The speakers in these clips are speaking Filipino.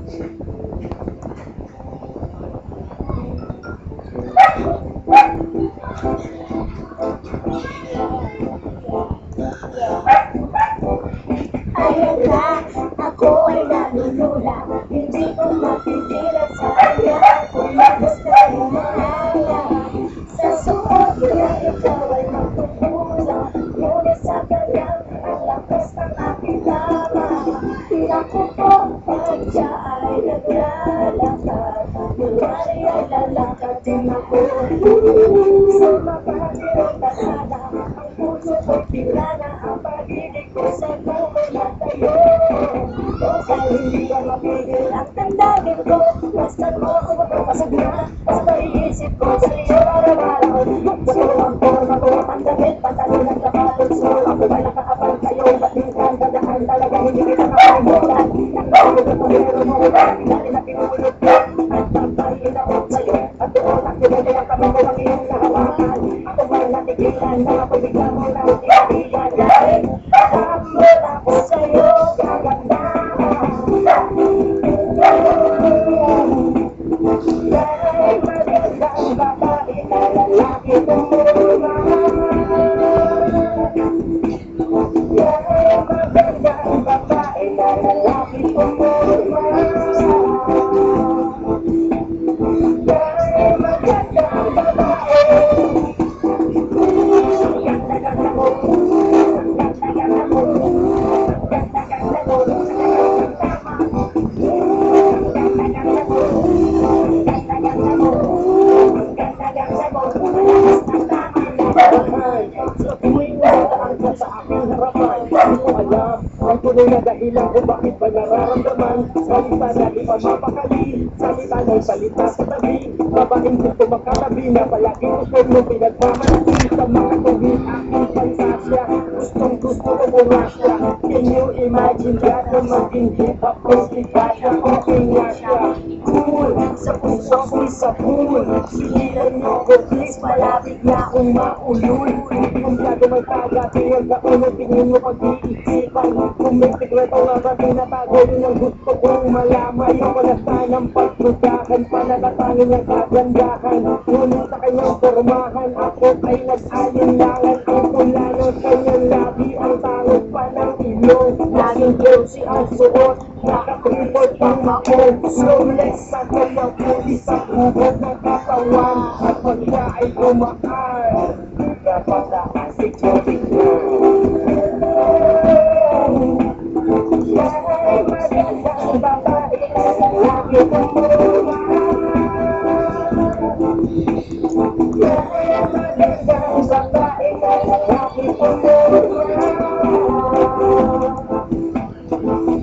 Ayan na, ako ay nalulula. Hindi ko mapigilan sa kanya. Kung magusto mo malaya sa suot na ikaw ay magpupula. Ngunit sa kanyang ang lakas ng aking tama. Naku po, pag siya ay naglalakad, kunwari ay lalakad din ako. Sa mapagirong pasada, ang puso ko'y pila na ang pag-ibig ko sa buhay na tayo. Dahil hindi ka mapigil ang tandagin ko, basta mo ako magpapasagla sa pag-iisip ko sa iyo araw-araw. Gusto ang forma ko, ang damit, pantalon at kapatid. So ako ba nakakapal kayo, batingan, dadaan talaga hindi kita makalimutan. Nagbago ko kung meron mo, dahil na pinulog ko at pagpahin ako sa'yo. At doon ang pinagay ang kami ko ang iyong nahawakan. Ako ba natigilan na ako bigla mo na tinahiyan. Dahil nakamot ako sa'yo, kaganda. Dahil magandang babae na lalaki tumulma. Dahil magandang babae na lalaki tumulma. Dahil magandang babae. Ganda-ganda mo, ganda-ganda mo, ganda-ganda mo, ganda-ganda mo, ganda-ganda mo, ganda-ganda mo, malakas ng tama na sa tuwing nadaan ka sa aking harapan. Hindi ko alam ang tunay na dahilan kung bakit ba nararamdaman. Salita na di pa mapakali, salita na'y salita sa tabi. Babaeng gusto makatabi na palagi gusto mo pinagmamalaki. Sa mga tuwing aking pansasya, gustong gusto ko bumasya. Can you imagine that na maging hip-hop ko si Kasha? Okay nga siya, cool, sa puso ko'y sa pool. Sigilan mo ko please, malapit na akong maulul. Hindi kong plado may taga, tingnan ka unang tingin mo pag-iisipan. Kung may sikreto nga ba tinatago, yun ang gusto kong malaman. Yung wala sanang pagsudahan, panakatangin ang kagandahan. Ngunit sa kanyang formahan, ako ay nag-alinlangan. Ang pula ng kanyang labi, ang tangos pa ng ilong. Laging jersey ang suot, nakatripod pang maong. Flawless sa kanyang pulis sa ubod ng katawan. At pag siya ay tumaan, napataas si Joey dahil magandang babae na lalaki tumulma. Dahil magandang babae na lalaki tumulma.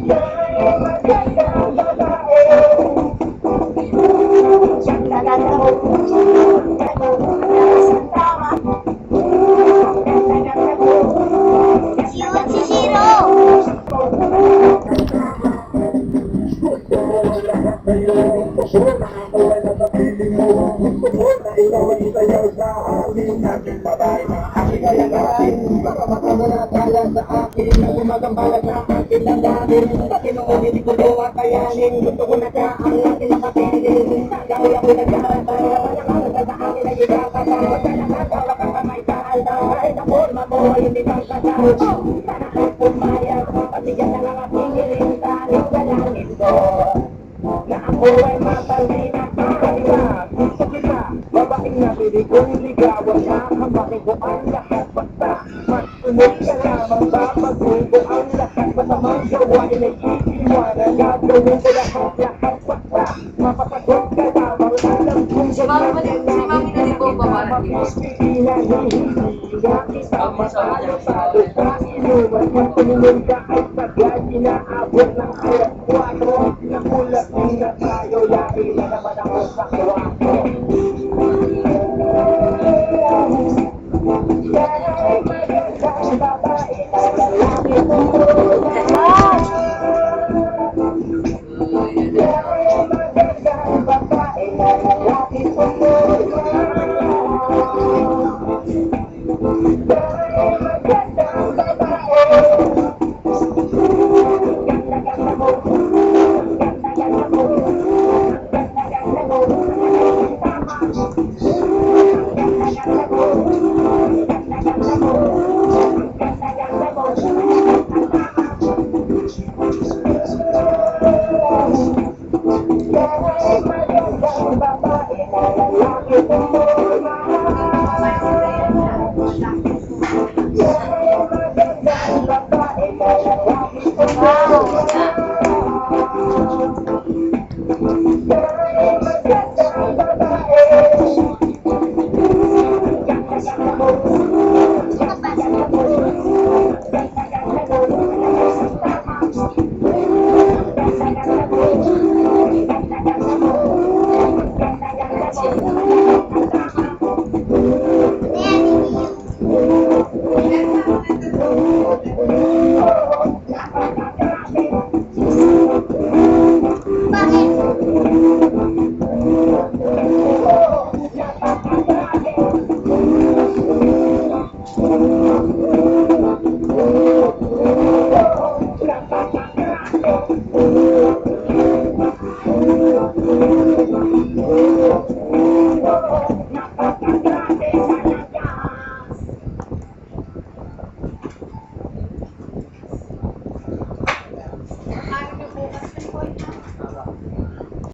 Dahil magandang babae. Ganda-ganda mo, ganda mo, lakas ng tama. Ganda-ganda mo. Yun si Shiro! Na ako ay matalin at kakaiba. Gusto kita, babaeng nabili kong ligawan. Nakamakin ko ang lahat basta mas sunod ka lamang. Babagugo ang lahat, masamang gawain ay iiwanan. Gagawin ko lahat basta mapasagot ka lamang. Alam kong ganyan Si Mami na di Boba parang mapipigilan ng hindi nga isama tayo sa lupa inuman. Yung tumulong ka ay sagad, inaabot ng alas 4. Nakulat din na tayo, lagi na naman ako sa kwarto. Dahil magandang babae na lalaki tumulong. Dahil magandang babae na lalaki tumulong. Dahil magandang babae. Ganda-ganda mo, ganda-ganda mo, Dahil magandang babae na lalaki tumulong. Dahil magandang babae na lalaki tumulong. Dahil magandang babae.